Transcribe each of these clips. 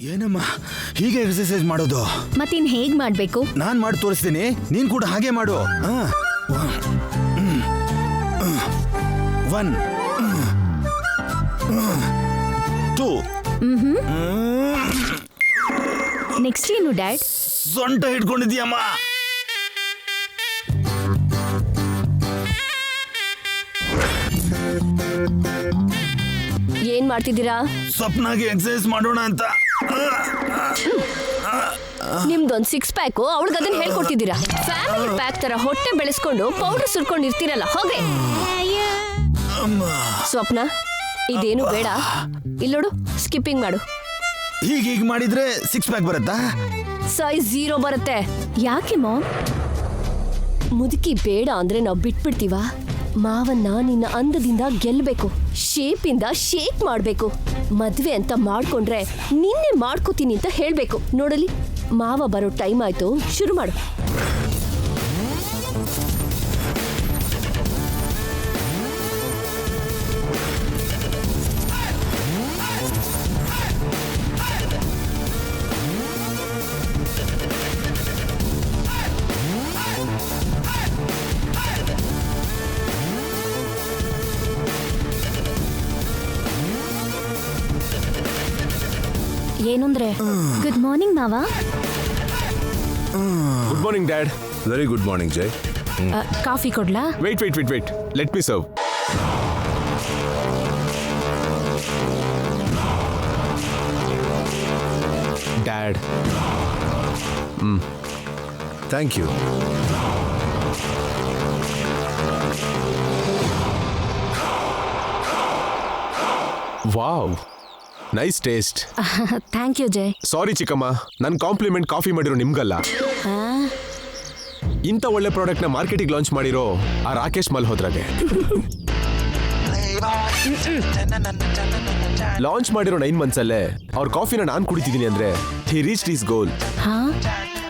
ಏನಮ್ಮ ಹೀಗೆ ಎಕ್ಸರ್ಸೈಸ್ ಮಾಡೋದು? ಮತ್ತಿನ್ ಹೇಗ್ ಮಾಡ್ಬೇಕು? ನಾನ್ ಮಾಡಿ ತೋರಿಸ್ತೀನಿ, ನೀನ್ ಕೂಡ ಹಾಗೆ ಮಾಡು. 1 2 ನೆಕ್ಸ್ಟ್ ಏನು ಡ್ಯಾಡ್? ಸೊಂಟ ಹಿಡ್ಕೊಂಡಿದ್ಯಮ್ಮ. ಏನ್ ಮಾಡ್ತಿದ್ದೀರಾ? ಸ್ವಪ್ನಾಗೆ ಎಕ್ಸರ್ಸೈಸ್ ಮಾಡೋಣ ಅಂತ. ನಿಮ್ದೊಂದ್ 6 ಪ್ಯಾಕ್, ಅವಳಿಗೆ ಅದನ್ನ ಹೇಳ್ಕೊಡ್ತಿದ್ದೀರಾ? ಫ್ಯಾಮಿಲಿ ಪ್ಯಾಕ್ ತರ ಹೊಟ್ಟೆ ಬೆಳೆಸ್ಕೊಂಡು ಪೌಡರ್ ಸುರ್ಕೊಂಡು ಇರ್ತೀರಲ್ಲ, ಹೋಗ್ರಿ. ಸ್ವಪ್ನ, ಇದೇನು ಬೇಡ. ಇಲ್ಲೋಡು, ಸ್ಕಿಪ್ಪಿಂಗ್ ಮಾಡು. ಹೀಗೆ ಮಾಡಿದ್ರೆ 6 ಪ್ಯಾಕ್ ಬರುತ್ತಾ? ಸೈಜ್ 0 ಬರುತ್ತೆ. ಯಾಕೆ ಮಾಮ್? ಮುದುಕಿ ಬೇಡ ಅಂದ್ರೆ ನಾವು ಬಿಟ್ಬಿಡ್ತೀವ? ಮಾವನ್ನ ನಿನ್ನ ಅಂದದಿಂದ ಗೆಲ್ಬೇಕು, ಶೇಪಿಂದ ಶೇಕ್ ಮಾಡ್ಬೇಕು. ಮದ್ವೆ ಅಂತ ಮಾಡ್ಕೊಂಡ್ರೆ ನಿನ್ನೆ ಮಾಡ್ಕೋತೀನಿ ಅಂತ ಹೇಳ್ಬೇಕು. ನೋಡಲಿ, ಮಾವ ಬರೋ ಟೈಮ್ ಆಯ್ತು, ಶುರು ಮಾಡು. ಏನಂದ್ರೆ ಗುಡ್ ಮಾರ್ನಿಂಗ್ ಮಾವ. Good morning dad. Very good morning Jai. Coffee ಕೊಡ್ಲಾ? Wait let me serve. Dad. Thank you. Wow, nice taste. Thank you Jai. Sorry ಚಿಕ್ಕಮ್ಮ, ನನ್ನ ಕಾಂಪ್ಲಿಮೆಂಟ್ ಕಾಫಿ ಮಾಡಿರೋ ನಿಮ್ಗಲ್ಲ. ಇಂಥ ಒಳ್ಳೆ ಪ್ರಾಡಕ್ಟ್ ನ ಮಾರ್ಕೆಟಿಗೆ ಲಾಂಚ್ ಮಾಡಿರೋ ಆ ರಾಕೇಶ್ ಮಲ್ಹೋತ್ರಾಗೆ. ಲಾಂಚ್ ಮಾಡಿರೋ 9 months ಅಲ್ಲೇ ಅವ್ರ ಕಾಫಿನ ನಾನ್ ಕುಡಿತಿದ್ದೀನಿ ಅಂದ್ರೆ ಹಿ ರೀಚ್ಡ್ ಹಿಸ್ ಗೋಲ್.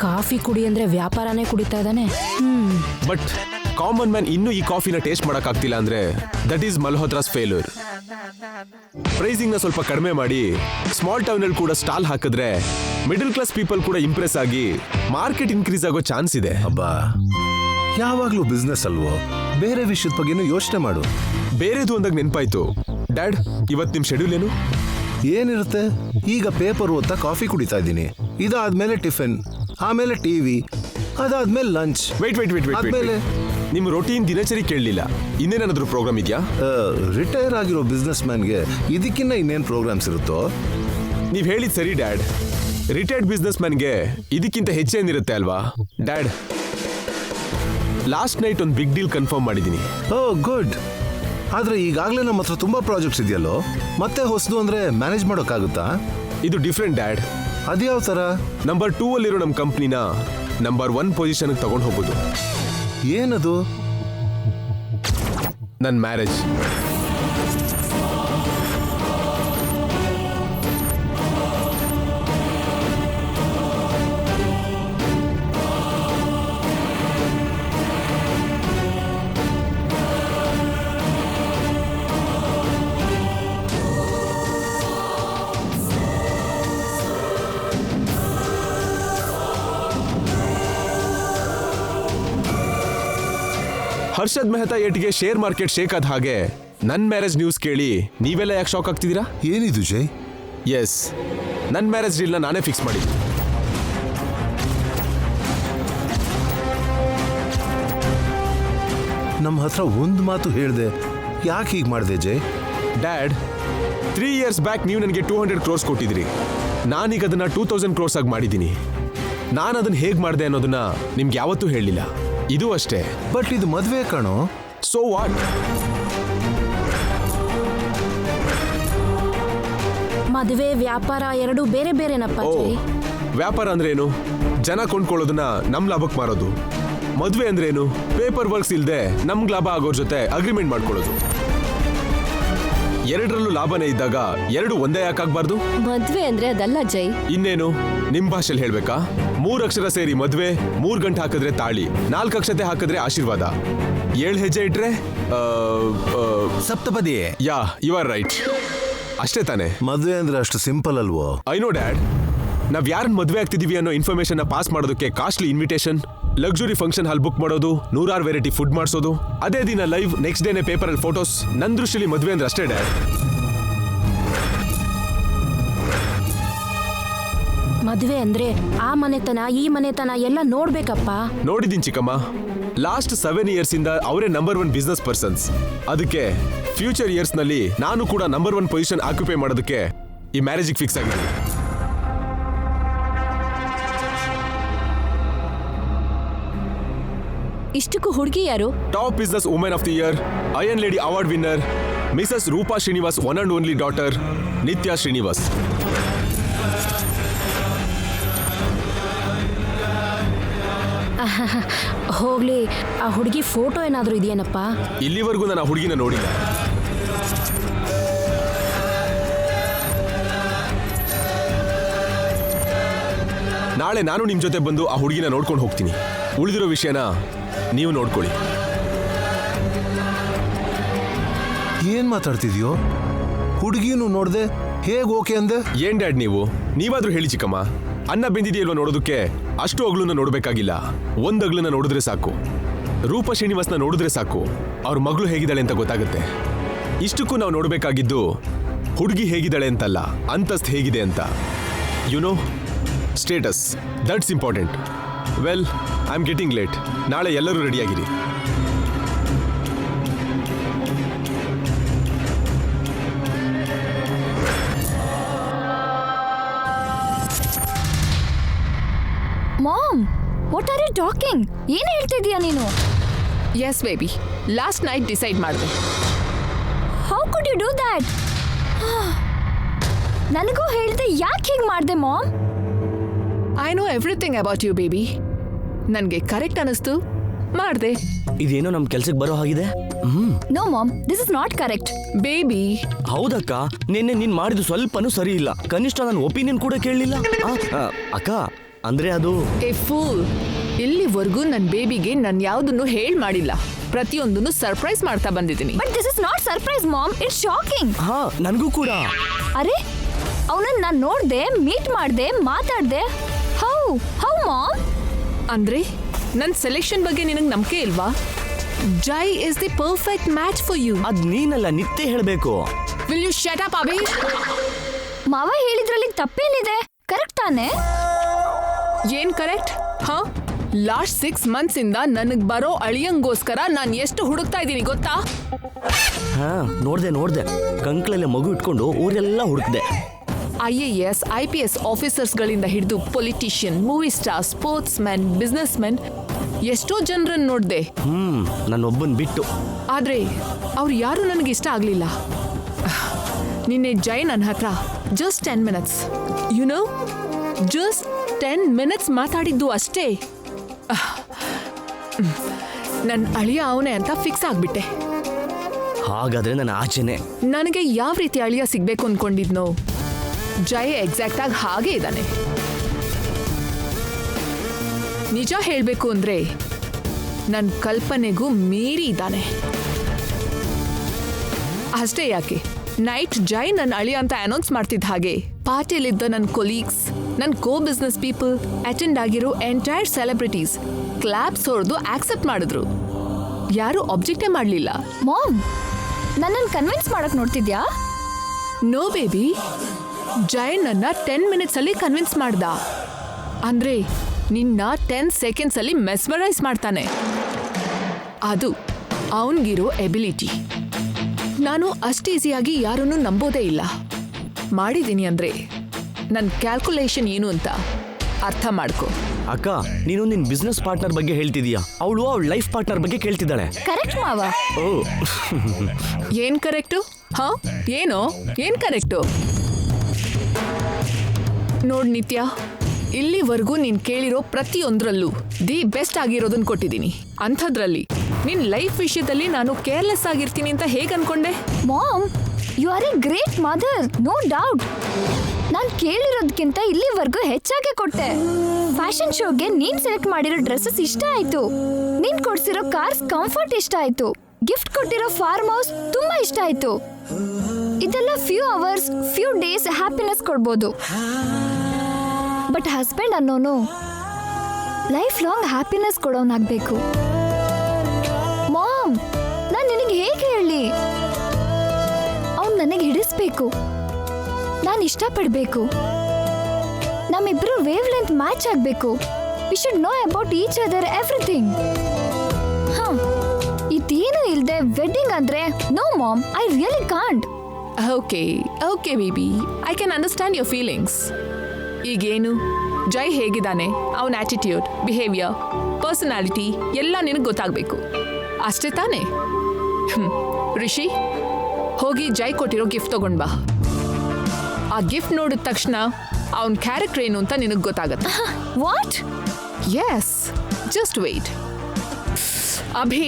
ಕಾಫಿ ಕುಡಿ ಅಂದ್ರೆ ವ್ಯಾಪಾರನೇ ಕುಡಿತಾ ಇದ್ದಾನೆ. ಬಟ್ ಕಾಮನ್ ಮ್ಯಾನ್ ಇನ್ನೂ ಈ ಕಾಫಿನ ಟೇಸ್ಟ್ ಮಾಡಕ್ ಆಗ್ತಿಲ್ಲ ಅಂದ್ರೆ ದಟ್ ಈಸ್ ಮಲ್ಹೋತ್ರಾಸ್ ಫೇಲ್ಯೂರ್. ಪ್ರೈಸಿಂಗ್ ನ ಸ್ವಲ್ಪ ಕಡಿಮೆ ಮಾಡಿ ಸ್ಮಾಲ್ ಟೌನ್ ಅಲ್ಲಿ ಕೂಡ ಸ್ಟಾಲ್ ಹಾಕಿದ್ರೆ ಮಿಡಲ್ ಕ್ಲಾಸ್ ಪೀಪಲ್ ಕೂಡ ಇಂಪ್ರೆಸ್ ಆಗಿ ಮಾರ್ಕೆಟ್ ಇನ್ಕ್ರೀಸ್ ಆಗೋ ಚಾನ್ಸ್ ಇದೆ. ಅಬ್ಬಾ, ಯಾವಾಗ್ಲೂ ಬಿಸ್ನೆಸ್ ಅಲ್ವೋ, ಬೇರೆ ವಿಷಯದ ಬಗ್ಗೆನೂ ಯೋಚನೆ ಮಾಡು. ಬೇರೆದು ಅಂದಾಗ ನೆನ್ಪಾಯ್ತು. ಡ್ಯಾಡ್, ಇವತ್ತು ನಿಮ್ ಶೆಡ್ಯೂಲ್ ಏನು? ಏನಿರುತ್ತೆ, ಈಗ ಪೇಪರ್ ಓದ್ತಾ ಕಾಫಿ ಕುಡಿತಾ ಇದ್ದೀನಿ. ಇದಾದ್ಮೇಲೆ ಟಿಫಿನ್, ಆಮೇಲೆ ಟಿವಿ, ಅದಾದ್ಮೇಲೆ ಲಂಚ್. ವೇಟ್ ಆದ್ಮೇಲೆ ನಿಮ್ ರೊಟೀನ್ ದಿನಚರಿ ಕೇಳಲಿಲ್ಲ. ಇನ್ನೇನಾದ್ರೂ ಪ್ರೋಗ್ರಾಮ್ ಇದೆಯಾ? ರಿಟೈರ್ ಆಗಿರೋ ಬಿಸ್ನೆಸ್ ಮ್ಯಾನ್ಗೆ ಇದಕ್ಕಿನ್ನ ಇನ್ನೇನ್ ಪ್ರೋಗ್ರಾಮ್ಸ್ ಇರುತ್ತೋ? ನೀವ್ ಹೇಳಿದ್ ಸರಿ ಡ್ಯಾಡ್. ರಿಟೈರ್ಡ್ ಬಿಸ್ನೆಸ್ ಮ್ಯಾನ್ಗೆ ಇದಕ್ಕಿಂತ ಹೆಚ್ಚೇನಿರುತ್ತೆ ಅಲ್ವಾ? ಡ್ಯಾಡ್, ಲಾಸ್ಟ್ ನೈಟ್ ಒಂದು ಬಿಗ್ ಡೀಲ್ ಕನ್ಫರ್ಮ್ ಮಾಡಿದ್ದೀನಿ. ಓ ಗುಡ್. ಆದ್ರೆ ಈಗಾಗಲೇ ನಮ್ಮ ಹತ್ರ ತುಂಬಾ ಪ್ರಾಜೆಕ್ಟ್ಸ್ ಇದೆಯಲ್ಲೋ, ಮತ್ತೆ ಹೊಸದು ಅಂದ್ರೆ ಮ್ಯಾನೇಜ್ ಮಾಡೋಕ್ಕಾಗುತ್ತಾ? ಇದು ಡಿಫ್ರೆಂಟ್ ಡ್ಯಾಡ್. ಅದ್ಯಾವ ತರ? ನಂಬರ್ 2 ಅಲ್ಲಿರೋ ನಮ್ಮ ಕಂಪ್ನಿನ ನಂಬರ್ 1 ಪೊಸಿಷನ್ಗೆ ತಗೊಂಡು ಹೋಗೋದು. ಏನದು? ನನ್ನ ಮ್ಯಾರೇಜ್. ಹರ್ಷದ್ ಮೆಹ್ತಾ ಏಟ್ಗೆ ಶೇರ್ ಮಾರ್ಕೆಟ್ ಶೇಕ್ ಆದ ಹಾಗೆ ನನ್ನ ಮ್ಯಾರೇಜ್ ನ್ಯೂಸ್ ಕೇಳಿ ನೀವೆಲ್ಲ ಯಾಕೆ ಶಾಕ್ ಆಗ್ತಿದ್ದೀರಾ? ಏನಿದು ಜೈ? ಎಸ್, ನನ್ನ ಮ್ಯಾರೇಜ್ ಡೀಲ್ನ ನಾನೇ ಫಿಕ್ಸ್ ಮಾಡಿದ್ದೆ. ನಮ್ಮ ಹತ್ರ ಒಂದು ಮಾತು ಹೇಳ್ದೆ, ಯಾಕೆ ಹೀಗೆ ಮಾಡಿದೆ ಜೈ? ಡ್ಯಾಡ್, 3 years ಬ್ಯಾಕ್ ನೀವು ನನಗೆ 200 crores ಕೊಟ್ಟಿದ್ರಿ. ನಾನೀಗ ಅದನ್ನ 2000 crores ಆಗಿ ಮಾಡಿದ್ದೀನಿ. ನಾನು ಅದನ್ನ ಹೇಗೆ ಮಾಡಿದೆ ಅನ್ನೋದನ್ನ ನಿಮ್ಗೆ ಯಾವತ್ತೂ ಹೇಳಲಿಲ್ಲ. ಇದು ಅಷ್ಟೇ. ಬಟ್ ಇದು ಮದುವೆ ಕಣೋ. So what? ಮದುವೆ ವ್ಯಾಪಾರ ಎರಡು ಬೇರೆ ಬೇರೆನಪ್ಪ. ವ್ಯಾಪಾರ ಅಂದ್ರೆ ಏನು? ಜನ ಕೊಂಡ್ಕೊಳ್ಳೋದನ್ನ ನಮ್ ಲಾಭಕ್ಕೆ ಮಾರೋದು. ಮದುವೆ ಅಂದ್ರೆ ಏನು? ಪೇಪರ್ ವರ್ಕ್ಸ್ ಇಲ್ದೆ ನಮ್ಗೆ ಲಾಭ ಆಗೋರ್ ಜೊತೆ ಅಗ್ರಿಮೆಂಟ್ ಮಾಡ್ಕೊಳ್ಳೋದು. ಎರಡರಲ್ಲೂ ಲಾಭನೇ ಇದ್ದಾಗ ಎರಡು ಒಂದೇ ಯಾಕಾಗಬಾರ್ದು? ಮದ್ವೆ ಅಂದ್ರೆ ಅದಲ್ಲ ಜೈ. ಇನ್ನೇನು ನಿಮ್ ಭಾಷೆಯಲ್ಲಿ ಹೇಳ್ಬೇಕಾ? 3 ಅಕ್ಷರ ಸೇರಿ ಮದ್ವೆ, 3 ಗಂಟೆ ಹಾಕಿದ್ರೆ ತಾಳಿ, 4 ಅಕ್ಷತೆ ಹಾಕಿದ್ರೆ ಆಶೀರ್ವಾದ, 7 ಹೆಜ್ಜೆ ಇಟ್ರೆ ಸಪ್ತಪದಿ. ಯಾ, ಯು ಆರ್ ರೈಟ್. ಅಷ್ಟೇ ತಾನೆ. ಮದುವೆ ಅಂದ್ರೆ ಅಷ್ಟು ಸಿಂಪಲ್ ಅಲ್ವೋ? I know dad. ನಾವ್ ಯಾರನ್ನ ಮದುವೆ ಆಗ್ತಿದೀವಿ ಅನ್ನೋ ಇನ್ಫಾರ್ಮೇಶನ್ ಪಾಸ್ ಮಾಡೋದಕ್ಕೆ costly invitation, luxury function hall book ಮಾಡೋದು, 100 ವೆರೈಟಿ ಫುಡ್ ಮಾಡಿಸೋದು, ಅದೇ ದಿನ ಲೈವ್, ನೆಕ್ಸ್ಟ್ ಡೇನೆ ಪೇಪರ್ ಅಲ್ಲಿ ಫೋಟೋಸ್. ನನ್ ದೃಷ್ಟಿಲಿ ಮದುವೆ ಅಂದ್ರೆ ಅಷ್ಟೇ ಡ್ಯಾಡ್. ಮದುವೆ ಅಂದ್ರೆ ಆ ಮನೆತನ ಈ ಮನೆತನ ಎಲ್ಲ ನೋಡ್ಬೇಕಪ್ಪ. ನೋಡಿದೀನಿ ಚಿಕ್ಕಮ್ಮ. ಲಾಸ್ಟ್ 7 years ಇಂದ ಅವರೇ ನಂಬರ್ 1 ಬಿಸ್ನೆಸ್ ಪರ್ಸನ್ಸ್. ಅದಕ್ಕೆ ಫ್ಯೂಚರ್ ಇಯರ್ಸ್ ನಲ್ಲಿ ನಾನು ಕೂಡ ನಂಬರ್ 1 ಪೊಸಿಷನ್ ಆಕ್ಯುಪೈ ಮಾಡೋದಕ್ಕೆ ಈ ಮ್ಯಾರೇಜಿಗೆ ಫಿಕ್ಸ್ ಆಗಿದ್ದೀನಿ. ಇಷ್ಟಕ್ಕೂ ಹುಡುಗಿ ಯಾರು? Top business women of the year, iron lady award winner, Mrs Roopa Srinivas one and only daughter Nitya Srinivas. ಹೋಗ್ಲಿ, ಆ ಹುಡುಗಿ ಫೋಟೋ ಏನಾದ್ರೂ ಇದೆಯೇನಪ್ಪ? ಇಲ್ಲಿವರೆಗೂ ನಾನು ಆ ಹುಡುಗಿನ ನೋಡಿಲ್ಲ. ನಾಳೆ ನಾನು ನಿಮ್ ಜೊತೆ ಬಂದು ಆ ಹುಡುಗಿನ ನೋಡ್ಕೊಂಡು ಹೋಗ್ತೀನಿ. ಉಳಿದಿರೋ ವಿಷಯನ ನೀವು ನೋಡ್ಕೊಳ್ಳಿ. ಏನ್ ಮಾತಾಡ್ತಿದ್ಯೋ? ಹುಡುಗಿನೂ ನೋಡ್ದೆ, ಹೇಗ್ ಓಕೆ ಅಂದೆ? ಏನ್ ಡ್ಯಾಡ್ ನೀವಾದ್ರೂ ಹೇಳಿ ಚಿಕ್ಕಮ್ಮ. ಅನ್ನ ಬೆಂದಿದೆಯಲ್ವ ನೋಡೋದಕ್ಕೆ ಅಷ್ಟು ಅಗ್ಲನ್ನ ನೋಡ್ಬೇಕಾಗಿಲ್ಲ. ಒಂದ್ ಅಗ್ಲನ್ನ ನೋಡಿದ್ರೆ ಸಾಕು. ರೂಪಾ ಶ್ರೀನಿವಾಸ್ನ ನೋಡಿದ್ರೆ ಸಾಕು, ಅವ್ರ ಮಗಳು ಹೇಗಿದ್ದಾಳೆ ಅಂತ ಗೊತ್ತಾಗುತ್ತೆ. ಇಷ್ಟಕ್ಕೂ ನಾವು ನೋಡ್ಬೇಕಾಗಿದ್ದು ಹುಡುಗಿ ಹೇಗಿದ್ದಾಳೆ ಅಂತಲ್ಲ, ಅಂತಸ್ತು ಹೇಗಿದೆ ಅಂತ. No status, that's important. Well, I am getting late. ನಾಳೆ ಎಲ್ಲರೂ ರೆಡಿಯಾಗಿರಿ. Mom, what are you talking? ಏನ್ ಹೇಳ್ತಿದ್ಯಾ ನೀನು? Yes baby, last night decide ಮಾಡಿದೆ. How could you do that? ನನಗೂ ಹೇಳ್ದೆ, ಯಾಕೆ ಹೀಗೆ ಮಾಡಿದೆ mom? I know everything about you baby. ನನಗೆ ಕರೆಕ್ಟ್ ಅನಿಸ್ತು, ಮಾಡಿದೆ. ಇದೇನೋ ನಮ್ ಕೆಲ್ಸಕ್ಕೆ ಬರೋ ಹಾಗಿದೆ. No mom, this is not correct. Baby, ಹೌದಕ್ಕ, ನಿನ್ನೆ ನೀನ್ ಮಾಡಿದ್ದು ಸ್ವಲ್ಪನೂ ಸರಿ ಇಲ್ಲ. ಕನಿಷ್ಠ ನನ್ನ ಒಪಿನಿಯನ್ ಕೂಡ ಕೇಳಲಿಲ್ಲ. ಅಕ್ಕ, ಅಂದ್ರೆ ಅದು ಎ ಫೂಲ್. ಇಲ್ಲಿವರೆಗೂ ನನ್ನ ಬೇಬಿಗೆ ನಾನು ಯಾವುದನ್ನು ಹೇಳ್ ಮಾಡಿಲ್ಲ. ಪ್ರತಿಯೊಂದನ್ನು ಸರ್ಪ್ರೈಸ್ ಮಾಡ್ತಾ ಬಂದಿದ್ದೀನಿ. But this is not surprise mom, it's shocking. ಹಾ, ನನಗೂ ಕೂಡ. ಅರೆ, ಅವನನ್ನ ನಾನು ನೋಡ್ದೆ, ಮೀಟ್ ಮಾಡ್ದೆ, ಮಾತಾಡ್ದೆ. How ma'am? ಅಂದ್ರೆ ನನ್ನ ಸೆಲೆಕ್ಷನ್ ಬಗ್ಗೆ ನಿನಗೆ ನಂಬಿಕೆ ಇಲ್ವಾ? Jai is the perfect match for you. ಅದ್ ನೀನಲ್ಲ, ನಿತ್ಯ ಹೇಳ್ಬೇಕು. Will you shut up Abhi? ಮಾವ ಹೇಳಿದ್ರಲ್ಲಿ ತಪ್ಪೇನಿದೆ? ಕರೆಕ್ಟ್ ತಾನೆ? ಏನ್ ಕರೆಕ್ಟ್? ಹಾ, ಲಾಸ್ಟ್ 6 months ಇಂದ ನನಗ್ ಬರೋ ಅಳಿಯಂಗೋಸ್ಕರ ನಾನು ಎಷ್ಟು ಹುಡುಕ್ತಾ ಇದ್ದೀನಿ ಗೊತ್ತಾ? ಹಾ, ನೋಡ್ದೆ. ಕಂಕ್ಳಲ್ಲೇ ಮಗು ಇಟ್ಕೊಂಡು ಊರೆಲ್ಲ ಹುಡುಕ್ದೆ. IAS, IPS ಆಫೀಸರ್ಸ್ಗಳಿಂದ ಹಿಡಿದು politician, movie star, sports man, business man, ಎಷ್ಟೋ ಜನರನ್ನು ನೋಡ್ದೆ. ನನ್ನೊಬ್ಬನ್ ಬಿಟ್ಟು. ಆದ್ರೆ ಅವ್ರು ಯಾರು ನನಗೆ ಇಷ್ಟ ಆಗ್ಲಿಲ್ಲ. ನಿನ್ನೆ ಜೈ ನನ್ನ ಹತ್ರ ಜಸ್ಟ್ 10 minutes, ಜಸ್ಟ್ 10 minutes ಮಾತಾಡಿದ್ದು ಅಷ್ಟೇ. ನನ್ನ ಅಳಿಯ ಅವನೇ ಅಂತ ಫಿಕ್ಸ್ ಆಗ್ಬಿಟ್ಟೆ. ಹಾಗಾದ್ರೆ ನನ್ನ ಆಚೆನೆ. ನನಗೆ ಯಾವ ರೀತಿ ಅಳಿಯ ಸಿಗ್ಬೇಕು ಅನ್ಕೊಂಡಿದ್ನೋ, ಜೈ ಎಕ್ಸಾಕ್ಟ್ ಆಗಿ ಹಾಗೆ ಇದ್ದಾನೆ. ನಿಜ ಹೇಳ್ಬೇಕು ಅಂದ್ರೆ ನನ್ನ ಕಲ್ಪನೆಗೂ ಮೀರಿ ಇದ್ದಾನೆ. ಅಷ್ಟೇ ಯಾಕೆ, ನೈಟ್ ಜೈ ನನ್ನ ಅಳಿಯ ಅಂತ ಅನೌನ್ಸ್ ಮಾಡ್ತಿದ್ದ ಹಾಗೆ ಪಾರ್ಟಿಯಲ್ಲಿದ್ದ ನನ್ನ ಕೊಲೀಗ್ಸ್, ನನ್ನ ಕೋ ಬಿಸ್ನೆಸ್ ಪೀಪಲ್, ಅಟೆಂಡ್ ಆಗಿರೋ ಎಂಟೈರ್ ಸೆಲೆಬ್ರಿಟೀಸ್ ಕ್ಲಾಪ್ಸ್ ಹೊಡೆದು ಆಕ್ಸೆಪ್ಟ್ ಮಾಡಿದ್ರು. ಯಾರು ಆಬ್ಜೆಕ್ಟೇ ಮಾಡಲಿಲ್ಲ. ಮಾಮ್, ನನ್ನನ್ನು ಕನ್ವಿನ್ಸ್ ಮಾಡಕ್ ನೋಡ್ತಿದ್ಯಾ? ನೋ ಬೇಬಿ, ಜೈ ನನ್ನ 10 minutes ಅಲ್ಲಿ ಕನ್ವಿನ್ಸ್ ಮಾಡ್ದ. ಅಂದ್ರೆ ನಿನ್ನ 10 seconds ಅಲ್ಲಿ ಮೆಸ್ಮರೈಸ್ ಮಾಡ್ತಾನೆ. ಅದು ಅವನಿಗಿರೋ ಎಬಿಲಿಟಿ. ನಾನು ಅಷ್ಟು ಈಸಿಯಾಗಿ ಯಾರನ್ನೂ ನಂಬೋದೇ ಇಲ್ಲ. ಮಾಡಿದ್ದೀನಿ ಅಂದ್ರೆ ನನ್ನ ಕ್ಯಾಲ್ಕುಲೇಷನ್ ಏನು ಅಂತ ಅರ್ಥ ಮಾಡ್ಕೊ. ಅಕ್ಕ, ನೀನು ನಿನ್ ಬಿಸ್ನೆಸ್ ಪಾರ್ಟ್ನರ್ ಬಗ್ಗೆ ಹೇಳ್ತಿದೀಯಾ, ಅವಳು ಅವಳ ಲೈಫ್ ಪಾರ್ಟ್ನರ್ ಬಗ್ಗೆ ಕೇಳ್ತಿದ್ದಾಳೆ. ಕರೆಕ್ಟ್ ಮಾವ. ಓ, ಏನ್ ಕರೆಕ್ಟು? ಹಾ, ಏನ್ ಕರೆಕ್ಟು? ನೋಡ್ ನಿತ್ಯ, ಇಲ್ಲಿವರೆಗೂ ನೀನ್ ಕೇಳಿರೋ ಪ್ರತಿಯೊಂದ್ರಲ್ಲೂ ದಿ ಬೆಸ್ಟ್ ಆಗಿರೋದನ್ನ ಕೊಟ್ಟಿದ್ದೀನಿ. ಅಂಥದ್ರಲ್ಲಿ ನಿನ್ ಲೈಫ್ ವಿಷಯದಲ್ಲಿ ನಾನು ಕೇರ್ಲೆಸ್ ಆಗಿರ್ತೀನಿ ಅಂತ ಹೇಗೆ ಅನ್ಕೊಂಡೆ? Mom, you are a great mother, no doubt. ನಾನು ಕೇಳಿರೋದಕ್ಕಿಂತ ಇಲ್ಲಿವರೆಗೂ ಹೆಚ್ಚಾಗೆ ಕೊಟ್ಟೆ. ಫ್ಯಾಷನ್ ಶೋಗೆ ನೀನ್ ಸೆಲೆಕ್ಟ್ ಮಾಡಿರೋ ಡ್ರೆಸ್ಸಸ್ ಇಷ್ಟ ಆಯ್ತು. ನೀನ್ ಕೊಡ್ಸಿರೋ ಕಾರ್ಸ್ ಕಂಫರ್ಟ್ ಇಷ್ಟ ಆಯ್ತು. ಗಿಫ್ಟ್ ಕೊಟ್ಟಿರೋ ಫಾರ್ಮ್ ಹೌಸ್ ತುಂಬಾ ಇಷ್ಟ ಆಯ್ತು. ಇದೆಲ್ಲ few hours few days happiness ಕೊಡ್ಬೋದು, ಬಟ್ ಹಸ್ಬೆಂಡ್ ಅನ್ನೋನು ಲೈಫ್ ಲಾಂಗ್ ಹ್ಯಾಪಿನೆಸ್ ಕೊಡೋನಾಗಬೇಕು. ಮಾಮ್, ನಾನು ನಿನಗೆ ಹೇಗೆ ಹೇಳಿ? ಅವ್ನು ನನಗೆ ಹಿಡಿಸ್ಬೇಕು, ನಾನು ಇಷ್ಟಪಡಬೇಕು, ನಮ್ಮಿಬ್ರು ವೇವ್ ಲೆಂತ್ ಮ್ಯಾಚ್ ಆಗಬೇಕು. We should know about each other everything. ಇದೇನು ಇಲ್ಲದೆ ವೆಡ್ಡಿಂಗ್ ಅಂದ್ರೆ no mom, I really can't. Okay baby, I can understand your feelings. ಈಗೇನು ಜೈ ಹೇಗಿದ್ದಾನೆ, ಅವನ ಆಟಿಟ್ಯೂಡ್, ಬಿಹೇವಿಯರ್, ಪರ್ಸನಾಲಿಟಿ ಎಲ್ಲ ನಿನಗೆ ಗೊತ್ತಾಗಬೇಕು ಅಷ್ಟೇ ತಾನೇ? ರಿಷಿ, ಹೋಗಿ ಜೈ ಕೊಟ್ಟಿರೋ ಗಿಫ್ಟ್ ತಗೊಂಡ್ ಬಾ. ಆ ಗಿಫ್ಟ್ ನೋಡಿದ ತಕ್ಷಣ ಅವನ ಕ್ಯಾರೆಕ್ಟರ್ ಏನು ಅಂತ ನಿನಗೆ ಗೊತ್ತಾಗತ್ತೆ. What? Yes, just wait. Abhi,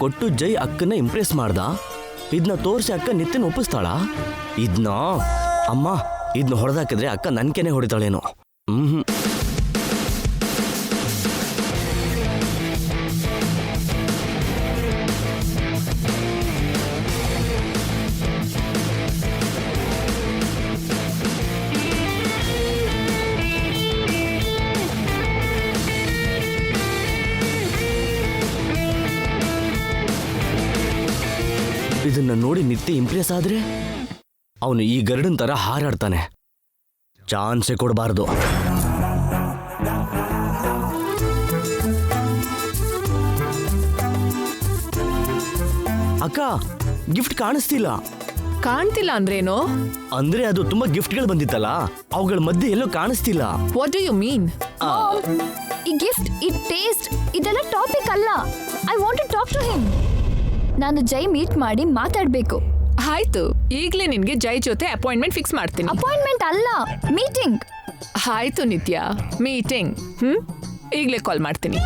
ಕೊಟ್ಟು ಜೈ ಅಕ್ಕನ ಇಂಪ್ರೆಸ್ ಮಾಡ್ದ. ಇದನ್ನ ತೋರಿಸಿ ಅಕ್ಕ ನಿತ್ಯನ ಒಪ್ಪಿಸ್ತಾಳ? ಇದನ್ನ ಅಮ್ಮ ಇದನ್ನ ಹೊಡೆದಾಕಿದ್ರೆ ಅಕ್ಕ ನನ್ಕೆನೆ ಹೊಡಿತಾಳೇನೋ. ಇದನ್ನ ನೋಡಿ ನಿತ್ಯ ಇಂಪ್ರೆಸ್ ಆದ್ರೆ ಅವನು ಈ ಗರುಡನ್ ತರ ಹಾರಾಡ್ತಾನೆ. ಚಾನ್ಸೇ ಕೊಡಬಾರ್ದು. ಅಕ್ಕ, ಗಿಫ್ಟ್ ಕಾಣಿಸ್ತಿಲ್ಲ. ಕಾಣ್ತಿಲ್ಲ ಅಂದ್ರೇನು? ಅಂದ್ರೆ ಅದು ತುಂಬಾ ಗಿಫ್ಟ್ಗಳು ಬಂದಿತ್ತಲ್ಲ, ಅವುಗಳ ಮಧ್ಯೆ ಎಲ್ಲೋ ಕಾಣಿಸ್ತಿಲ್ಲ. What do you mean? ಈ ಗಿಫ್ಟ್, ಈ ಟೇಸ್ಟ್, ಇದೆಲ್ಲ ಟಾಪಿಕ್ ಅಲ್ಲ. I want to talk to him. ನಾನು ಜೈ ಮೀಟ್ ಮಾಡಿ ಮಾತಾಡ್ಬೇಕು. ಆಯ್ತು, ಈಗಲೇ ನಿನ್ಗೆ ಜೈ ಜೊತೆ ಅಪಾಯಿಂಟ್ಮೆಂಟ್ ಫಿಕ್ಸ್ ಮಾಡ್ತೀನಿ. ಅಪಾಯಿಂಟ್ಮೆಂಟ್ ಅಲ್ಲ, ಮೀಟಿಂಗ್. ಆಯ್ತು ನಿತ್ಯ, ಮೀಟಿಂಗ್. ಈಗಲೇ ಕಾಲ್ ಮಾಡ್ತೀನಿ.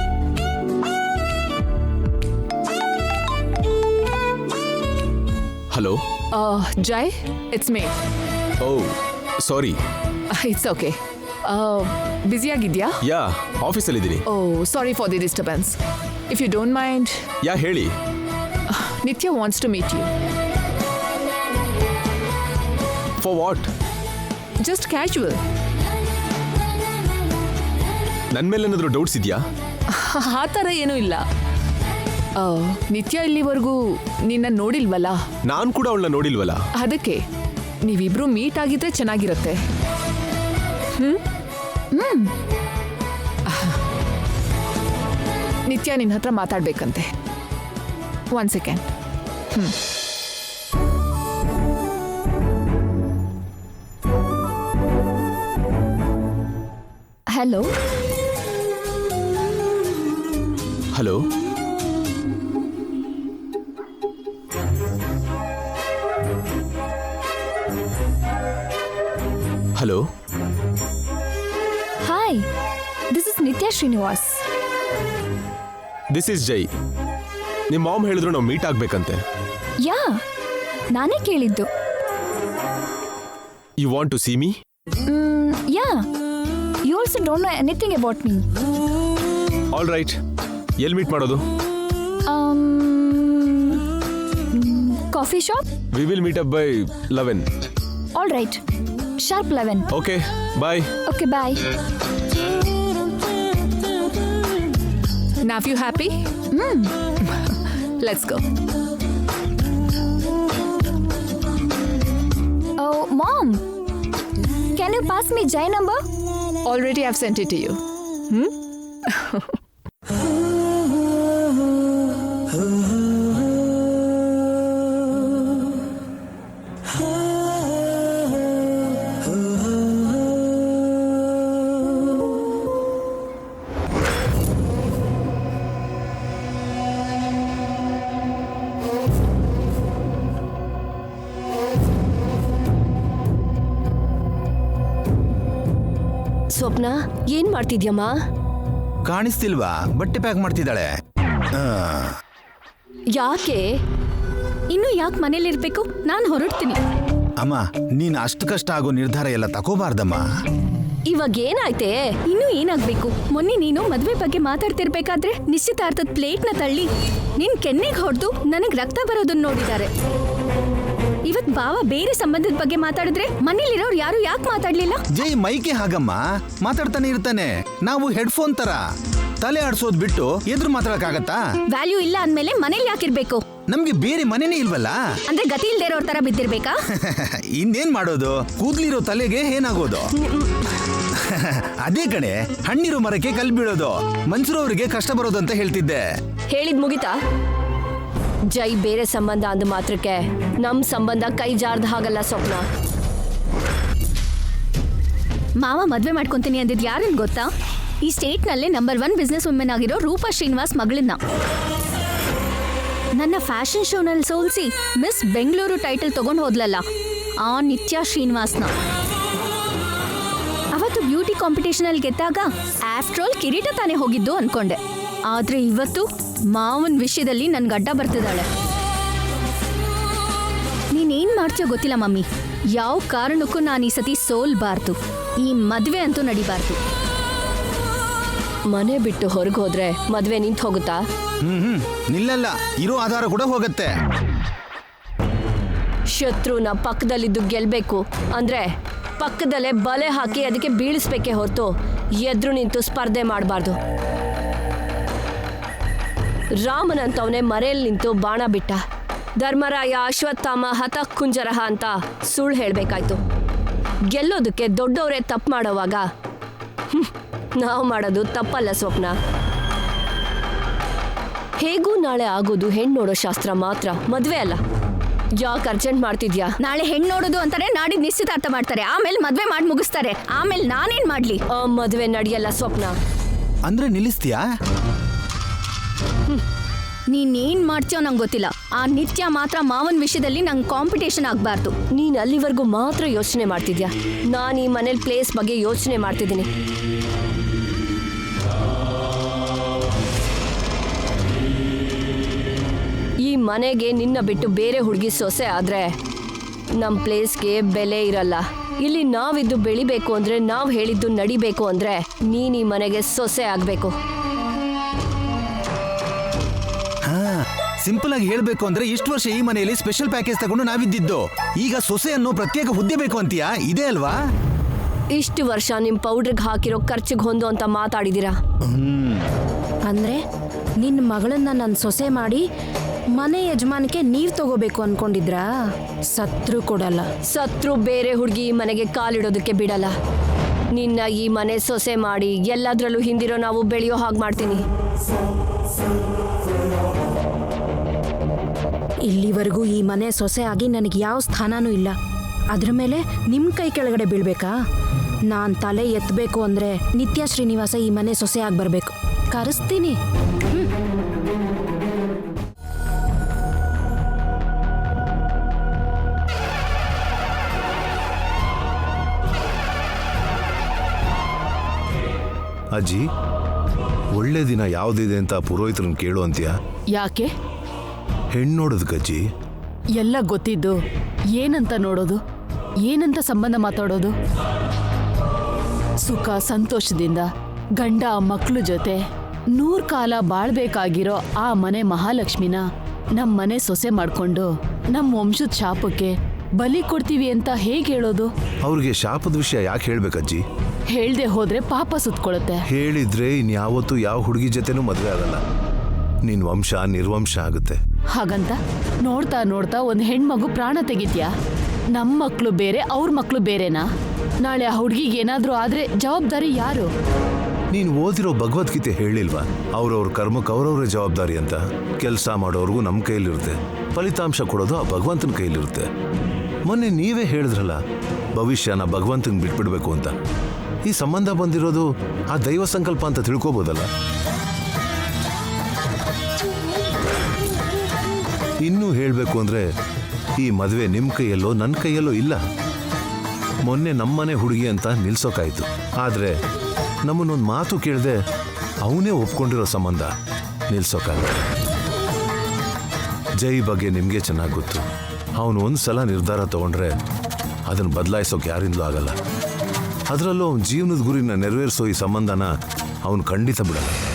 Hello Jai, it's me. Oh sorry. It's okay. ಬ್ಯುಸಿಯಾಗಿದ್ಯಾ? ಯಾ, ಆಫೀಸಲ್ಲಿದ್ದೀನಿ. Oh, sorry for the disturbance. If you don't mind. Yeah, ಹೇಳಿ. Nitya wants to meet you. For what? Just casual. ನನ್ನ ಮೇಲೆ ಏನಾದರೂ ಡೌಟ್ಸ್ ಇದೆಯಾ? ಆ ಥರ ಏನೂ ಇಲ್ಲ. ನಿತ್ಯ ಇಲ್ಲಿವರೆಗೂ ನಿನ್ನ ನೋಡಿಲ್ವಲ್ಲ? ನಾನು ಕೂಡ ಅವಳನ್ನ ನೋಡಿಲ್ವಲ್ಲ. ಅದಕ್ಕೆ ನೀವಿಬ್ರು ಮೀಟ್ ಆಗಿದ್ರೆ ಚೆನ್ನಾಗಿರುತ್ತೆ. ನಿತ್ಯ ನಿನ್ನ ಹತ್ರ ಮಾತಾಡ್ಬೇಕಂತೆ. 1 second. Hello. Hello. Hello. Hi, this is ನಿತ್ಯ ಶ್ರೀನಿವಾಸ್. ದಿಸ್ ಇಸ್ ಜೈ. ನಿಮ್ಮ ಮಾಮ್ ಹೇಳಿದ್ರು ನಾವು ಮೀಟ್ ಆಗ್ಬೇಕಂತೆ. ಯಾ, ನಾನೇ ಕೇಳಿದ್ದು. You want to see me? Yeah, you also don't know anything about me. All right, ಎಲ್ಲಿ ಮೀಟ್ ಮಾಡೋದು? Coffee shop. We will meet up by 11. All right, sharp 11. Okay, bye. Okay, bye. Now you happy? Let's go. Oh, Mom, can you pass me Jai number? Already I've sent it to you. ಸ್ವಪ್ನ, ಏನ್ ಮಾಡ್ತಿದ್ಯಮ್ಮ? ಕಾಣಿಸ್ತಿಲ್ವಾ? ಬಟ್ಟೆ pack ಮಾಡ್ತಿದ್ದಾಳೆ. ಯಾಕೆ? ಇನ್ನು ಯಾಕೆ ಮನೇಲಿರ್ಬೇಕು? ನಾನು ಹೊರಡ್ತೀನಿ. ಅಮ್ಮ ನೀನ್ ಅಷ್ಟು ಕಷ್ಟ ಆಗೋ ನಿರ್ಧಾರ ಎಲ್ಲ ತಗೋಬಾರ್ದಮ್ಮ. ಇವಾಗ ಏನಾಯ್ತೆ? ಇನ್ನೂ ಏನಾಗ್ಬೇಕು? ಮೊನ್ನೆ ನೀನು ಮದ್ವೆ ಬಗ್ಗೆ ಮಾತಾಡ್ತಿರ್ಬೇಕಾದ್ರೆ ನಿಶ್ಚಿತಾರ್ಥದ ಪ್ಲೇಟ್ನ ತಳ್ಳಿ ನಿನ್ ಕೆನ್ನೆಗೆ ಹೊಡೆದು ನನಗ್ ರಕ್ತ ಬರೋದನ್ನ ನೋಡಿದ್ದಾರೆ. ಇವತ್ ಬಾವ ಬೇರೆ ಸಂಬಂಧದ ಬಗ್ಗೆ ಮಾತಾಡಿದ್ರೆ ಮನೇಲಿರೋರು ಯಾರು ಯಾಕೆ ಮಾತಾಡ್ಲಿಲ್ಲ? ಜೈ ಮೈಕೆ ಹಾಗಮ್ಮ ಮಾತಾಡ್ತಾನೆ ಇರ್ತಾನೆ. ನಾವು ಹೆಡ್ಫೋನ್ ತರ ತಲೆ ಆಡ್ಸೋದ್ ಬಿಟ್ಟು ಎದುರು ಮಾತಾಡಕ್ಕಾಗತ್ತಾ? ವ್ಯಾಲ್ಯೂ ಇಲ್ಲ ಅಂದ್ಮೇಲೆ ಮನೇಲಿ ಯಾಕಿರ್ಬೇಕು? ನಮ್ಗೆ ಬೇರೆ ಮನೆನೇ ಇಲ್ವಲ್ಲ. ಅಂದ್ರೆ ಗತಿ ಇಲ್ದೇ ಇರೋರ್ ತರ ಬಿದ್ದಿರ್ಬೇಕಾ? ಇನ್ನೇನ್ ಮಾಡೋದು? ಕೂದ್ಲಿರೋ ತಲೆಗೆ ಏನಾಗೋದು? ಅದೇ ಕಣೆ, ಹಣ್ಣಿರೋ ಮರಕ್ಕೆ ಕಲ್ ಬೀಳೋದು. ಮನ್ಸೂರವ್ರಿಗೆ ಕಷ್ಟ ಬರೋದು ಅಂತ ಹೇಳ್ತಿದ್ದೆ. ಹೇಳಿದ್ ಮುಗಿತಾ? ಜೈ ಬೇರೆ ಸಂಬಂಧ ಅಂದ ಮಾತ್ರಕ್ಕೆ ನಮ್ ಸಂಬಂಧ ಕೈ ಜಾರ್ದ ಹಾಗಲ್ಲ ಸ್ವಪ್ನ. ಮಾವ ಮದ್ವೆ ಮಾಡ್ಕೊಂತೀನಿ ಅಂದಿದ್ ಯಾರನ್ ಗೊತ್ತಾ? ಈ ಸ್ಟೇಟ್ ನಲ್ಲೇ ನಂಬರ್ 1 ಬಿಸ್ನೆಸ್ ವುಮೆನ್ ಆಗಿರೋ ರೂಪಾ ಶ್ರೀನಿವಾಸ್ ಮಗಳನ್ನ. ನನ್ನ ಫ್ಯಾಷನ್ ಶೋನಲ್ಲಿ ಸೋಲ್ಸಿ ಮಿಸ್ ಬೆಂಗಳೂರು ಟೈಟಲ್ ತಗೊಂಡು ಹೋದ್ಲಲ್ಲ, ಆ ನಿತ್ಯ ಶ್ರೀನಿವಾಸ್ನ. ಅವತ್ತು ಬ್ಯೂಟಿ ಕಾಂಪಿಟೇಷನ್ ಅಲ್ಲಿ ಗೆದ್ದಾಗ ಆಫ್ಟರ್ ಆಲ್ ಕಿರೀಟ ತಾನೇ ಹೋಗಿದ್ದು ಅನ್ಕೊಂಡೆ. ಆದ್ರೆ ಇವತ್ತು ಮಾವನ್ ವಿಷಯದಲ್ಲಿ ನನ್ಗೆ ಅಡ್ಡ ಬರ್ತಿದ್ದಾಳೆ. ನೀನೇನ್ ಮಾಡ್ತೀಯೋ ಗೊತ್ತಿಲ್ಲ ಮಮ್ಮಿ. ಯಾವ ಕಾರಣಕ್ಕೂ ನಾನು ಈ ಸತಿ ಸೋಲ್ಬಾರ್ದು. ಈ ಮದ್ವೆ ಅಂತೂ ನಡಿಬಾರ್ದು. ಮನೆ ಬಿಟ್ಟು ಹೊರಗೆ ಹೋದ್ರೆ ಮದ್ವೆ ನಿಂತು ಹೋಗುತ್ತಾ? ನಿಲ್ಲಲ್ಲ, ಇರೋ ಆಧಾರ ಕೂಡ ಹೋಗತ್ತೆ. ಶತ್ರುನ ಪಕ್ಕದಲ್ಲಿದ್ದು ಗೆಲ್ಬೇಕು ಅಂದ್ರೆ ಪಕ್ಕದಲ್ಲೇ ಬಲೆ ಹಾಕಿ ಅದಕ್ಕೆ ಬೀಳಿಸ್ಬೇಕೇ ಹೊರತು ಎದುರು ನಿಂತು ಸ್ಪರ್ಧೆ ಮಾಡಬಾರ್ದು. ರಾಮನಂತವನೇ ಮರೆಯಲ್ಲಿ ನಿಂತು ಬಾಣ ಬಿಟ್ಟ. ಧರ್ಮರಾಯ ಅಶ್ವತ್ಥಾಮ ಹತಕುಂಜರಹ ಅಂತ ಸುಳ್ಳು ಹೇಳ್ಬೇಕಾಯ್ತು. ಗೆಲ್ಲೋದಕ್ಕೆ ದೊಡ್ಡವರೇ ತಪ್ಪು ಮಾಡೋವಾಗ ನಾವು ಮಾಡೋದು ತಪ್ಪಲ್ಲ ಸ್ವಪ್ನ. ಹೇಗೂ ನಾಳೆ ಆಗೋದು ಹೆಣ್ಣು ನೋಡೋ ಶಾಸ್ತ್ರ ಮಾತ್ರ, ಮದ್ವೆ ಅಲ್ಲ. ಯಾಕೆ ಅರ್ಜೆಂಟ್ ಮಾಡ್ತಿದ್ಯಾ? ನಾಳೆ ಹೆಣ್ಣು ನೋಡೋದು ಅಂತಾರೆ, ನಾಡಿದ್ ನಿಶ್ಚಿತಾರ್ಥ ಮಾಡ್ತಾರೆ, ಆಮೇಲೆ ಮದ್ವೆ ಮಾಡಿ ಮುಗಿಸ್ತಾರೆ. ಆಮೇಲೆ ನಾನೇನ್ ಮಾಡ್ಲಿ? ಮದ್ವೆ ನಡೆಯಲ್ಲ ಸ್ವಪ್ನ. ಅಂದ್ರೆ ನಿಲ್ಲಿಸ್ತೀಯಾ? ನೀನೇನ್ ಮಾಡ್ತೀಯೋ ನಂಗೆ ಗೊತ್ತಿಲ್ಲ. ಆ ನಿತ್ಯ ಮಾತ್ರ ಮಾವನ್ ವಿಷಯದಲ್ಲಿ ನಂಗೆ ಕಾಂಪಿಟೇಷನ್ ಆಗ್ಬಾರ್ದು. ನೀನ್ ಅಲ್ಲಿವರೆಗೂ ಮಾತ್ರ ಯೋಚನೆ ಮಾಡ್ತಿದ್ಯಾ. ನಾನು ಈ ಮನೇಲಿ ಪ್ಲೇಸ್ ಬಗ್ಗೆ ಯೋಚನೆ ಮಾಡ್ತಿದ್ದೀನಿ. ಈ ಮನೆಗೆ ನಿನ್ನ ಬಿಟ್ಟು ಬೇರೆ ಹುಡುಗಿ ಸೊಸೆ ಆದ್ರೆ ನಮ್ಮ ಪ್ಲೇಸ್ಗೆ ಬೆಲೆ ಇರಲ್ಲ. ಇಲ್ಲಿ ನಾವಿದ್ದು ಬೆಳಿಬೇಕು ಅಂದ್ರೆ, ನಾವು ಹೇಳಿದ್ದು ನಡಿಬೇಕು ಅಂದ್ರೆ ನೀನ್ ಈ ಮನೆಗೆ ಸೊಸೆ ಆಗ್ಬೇಕು. ಸಿಂಪಲ್ ಆಗಿ ಹೇಳ್ಬೇಕು ಅಂದ್ರೆ ಇಷ್ಟು ವರ್ಷ ಈ ಮನೆಯಲ್ಲಿ ಸ್ಪೆಷಲ್ ಪ್ಯಾಕೇಜ್ ತಗೊಂಡು ನಾವಿದ್ದಿದ್ದು. ಈಗ ಸೊಸೆ ಅನ್ನೋ ಪ್ರತ್ಯೇಕ ಹುದ್ದೆ ಬೇಕು ಅಂತೀಯಾ? ಇದೇ ಅಲ್ವಾ? ಇಷ್ಟು ವರ್ಷ ನಿಮ್ ಪೌಡ್ರಿಗೆ ಹಾಕಿರೋ ಖರ್ಚಿಗೆ ಹೊಂದು ಅಂತ ಮಾತಾಡಿದೀರಾ. ಅಂದ್ರೆ ನಿನ್ನ ಮಗಳನ್ನ ನನ್ನ ಸೊಸೆ ಮಾಡಿ ಮನೆ ಯಜಮಾನಿಕೆ ನೀರ್ ತಗೋಬೇಕು ಅನ್ಕೊಂಡಿದ್ರಾ? ಸತ್ರು ಕೊಡಲ್ಲ. ಸತ್ರು ಬೇರೆ ಹುಡುಗಿ ಈ ಮನೆಗೆ ಕಾಲಿಡೋದಕ್ಕೆ ಬಿಡಲ್ಲ. ನಿನ್ನ ಈ ಮನೆ ಸೊಸೆ ಮಾಡಿ ಎಲ್ಲದ್ರಲ್ಲೂ ಹಿಂದಿರೋ ನಾವು ಬೆಳೆಯೋ ಹಾಗೆ ಮಾಡ್ತೀನಿ. ಇಲ್ಲಿವರೆಗೂ ಈ ಮನೆ ಸೊಸೆ ಆಗಿ ನನಗೆ ಯಾವ ಸ್ಥಾನನೂ ಇಲ್ಲ. ಅದ್ರ ಮೇಲೆ ನಿಮ್ಮ ಕೈ ಕೆಳಗಡೆ ಬೀಳ್ಬೇಕಾ? ನಾನು ತಲೆ ಎತ್ತಬೇಕು ಅಂದರೆ ನಿತ್ಯ ಶ್ರೀನಿವಾಸ ಈ ಮನೆ ಸೊಸೆ ಆಗಿ ಬರಬೇಕು. ಕರೆಸ್ತೀನಿ. ಅಜ್ಜಿ, ಒಳ್ಳೆ ದಿನ ಯಾವುದಿದೆ ಅಂತ ಪುರೋಹಿತರನ್ನ ಕೇಳು ಅಂತೀಯಾ? ಯಾಕೆ? ಹೆಣ್ಣು ನೋಡೋದಕ್ಕಜ್ಜಿ. ಎಲ್ಲ ಗೊತ್ತಿದ್ದು ಏನಂತ ನೋಡೋದು, ಏನಂತ ಸಂಬಂಧ ಮಾತಾಡೋದು? ಸುಖ ಸಂತೋಷದಿಂದ ಗಂಡ ಮಕ್ಕಳು ಜೊತೆ 100 ಕಾಲ ಬಾಳ್ಬೇಕಾಗಿರೋ ಆ ಮನೆ ಮಹಾಲಕ್ಷ್ಮಿನ ನಮ್ಮ ಮನೆ ಸೊಸೆ ಮಾಡ್ಕೊಂಡು ನಮ್ಮ ವಂಶದ ಶಾಪಕ್ಕೆ ಬಲಿ ಕೊಡ್ತೀವಿ ಅಂತ ಹೇಗೆ ಹೇಳೋದು? ಅವ್ರಿಗೆ ಶಾಪದ ವಿಷಯ ಯಾಕೆ ಹೇಳ್ಬೇಕಜ್ಜಿ? ಹೇಳ್ದೆ ಹೋದ್ರೆ ಪಾಪ ಸುತ್ಕೊಳುತ್ತೆ. ಹೇಳಿದ್ರೆ ಇನ್ಯಾವತ್ತೂ ಯಾವ ಹುಡುಗಿ ಜೊತೆನೂ ಮದುವೆ ಆಗಲ್ಲ. ನಿನ್ ವಂಶ ನಿರ್ವಂಶ ಆಗುತ್ತೆ. ಹಾಗಂತ ನೋಡ್ತಾ ನೋಡ್ತಾ ಒಂದು ಹೆಣ್ಮಗು ಪ್ರಾಣ ತೆಗಿತ್ಯಾ? ನಮ್ಮ ಮಕ್ಕಳು ಬೇರೆ, ಅವ್ರ ಮಕ್ಕಳು ಬೇರೆನಾ? ನಾಳೆ ಆ ಹುಡುಗಿಗೆ ಏನಾದ್ರೂ ಆದ್ರೆ ಜವಾಬ್ದಾರಿ ಯಾರು? ನೀನು ಓದಿರೋ ಭಗವದ್ಗೀತೆ ಹೇಳಿಲ್ವಾ, ಅವ್ರವ್ರ ಕರ್ಮಕ್ಕೆ ಅವ್ರವ್ರ ಜವಾಬ್ದಾರಿ ಅಂತ? ಕೆಲಸ ಮಾಡೋರ್ಗೂ ನಮ್ಮ ಕೈಲಿರುತ್ತೆ, ಫಲಿತಾಂಶ ಕೊಡೋದು ಆ ಭಗವಂತನ ಕೈಲಿರುತ್ತೆ. ಮೊನ್ನೆ ನೀವೇ ಹೇಳಿದ್ರಲ್ಲ, ಭವಿಷ್ಯನ ಭಗವಂತನಿಗೆ ಬಿಟ್ಬಿಡ್ಬೇಕು ಅಂತ. ಈ ಸಂಬಂಧ ಬಂದಿರೋದು ಆ ದೈವ ಸಂಕಲ್ಪ ಅಂತ ತಿಳ್ಕೊಬೋದಲ್ಲ. ಇನ್ನೂ ಹೇಳಬೇಕು ಅಂದರೆ ಈ ಮದುವೆ ನಿಮ್ಮ ಕೈಯಲ್ಲೋ ನನ್ನ ಕೈಯಲ್ಲೋ ಇಲ್ಲ. ಮೊನ್ನೆ ನಮ್ಮನೆ ಹುಡುಗಿ ಅಂತ ನಿಲ್ಸೋಕಾಯ್ತು. ಆದರೆ ನಮ್ಮನ್ನೊಂದು ಮಾತು ಕೇಳದೆ ಅವನೇ ಒಪ್ಕೊಂಡಿರೋ ಸಂಬಂಧ ನಿಲ್ಸೋಕಾಗಲ್ಲ. ಜೈ ಬಗ್ಗೆ ನಿಮಗೆ ಚೆನ್ನಾಗಿ ಗೊತ್ತು. ಅವನು ಒಂದ್ಸಲ ನಿರ್ಧಾರ ತಗೊಂಡ್ರೆ ಅದನ್ನು ಬದಲಾಯಿಸೋಕೆ ಯಾರಿಂದಲೂ ಆಗಲ್ಲ. ಅದರಲ್ಲೂ ಅವನ ಜೀವನದ ಗುರಿನ ನೆರವೇರಿಸೋ ಈ ಸಂಬಂಧನ ಅವನು ಖಂಡಿತ ಬಿಡಲ್ಲ.